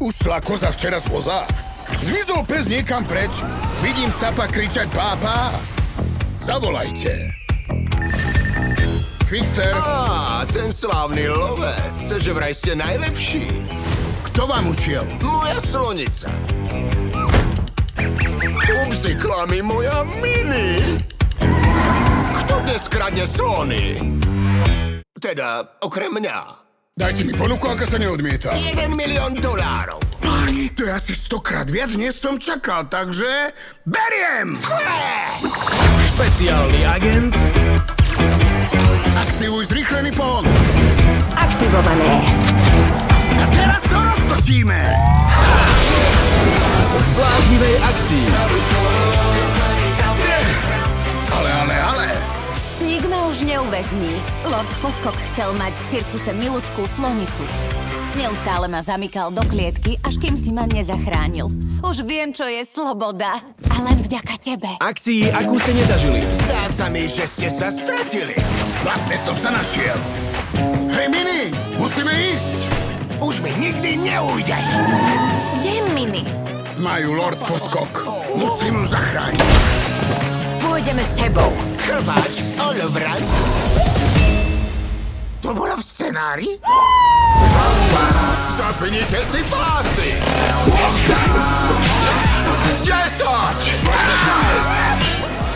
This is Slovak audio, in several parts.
Ušla koza včera z voza. Zmizol pes niekam preč. Vidím capa kričať pápa. Zavolajte. Quickster. Ten slávny lovec, že vraj ste najlepší. Kto vám ušiel? Moja slonica. Ubzikla mi moja mini. Kto dnes kradne slony? Teda, okrem mňa. Dajte mi ponuku, aká sa neodmieta. $1 milión. Páni, to je asi 100-krát viac, než som čakal, takže beriem! Špeciálny agent. Aktivuj zrýchlený pohon. Aktivované. A teraz to roztočíme. V bláznivej akcii. Ale. Nik ma už neuväzní. Lord Poskok chcel mať v cirkuse milučkú slonicu. Neustále ma zamykal do klietky, až kým si ma nezachránil. Už viem, čo je sloboda. A len vďaka tebe. Akcii, akú ste nezažili. Zdá sa mi, že ste sa stratili. Vlastne som sa našiel. Hej, Mini, musíme ísť. Už mi nikdy neujdeš. Kde je Mini? Majú Lord Poskok. Musím ju zachrániť. Pôjdeme s tebou. Chrbač, Olvrant. To bolo v scenári? Zapnite si pásy! 10!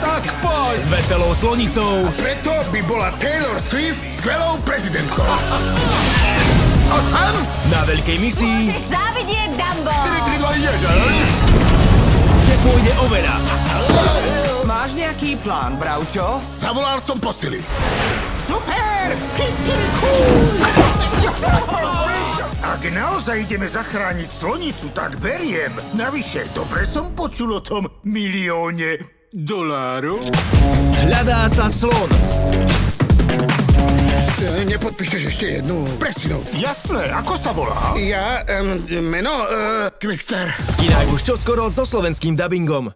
Tak poď! S veselou slonicou. Preto by bola Taylor Swift skvelou prezidentkou. 8! Na veľkej misii, Chceš závidieť, Dumbo? 4, 3, 2, 1! kde pôjde o veľa. Máš nejaký plán, Bravčo? Zavolal som posily. Super! Kikiriku! Ak naozaj ideme zachrániť slonicu, tak beriem. Navyše, dobre som počul o tom $1 milióne. Hľadá sa slon. Nepodpíšeš ešte jednu? Presinovci. Jasné, ako sa volá? Ja, meno, Quickster. V kinách už čoskoro so slovenským dabingom.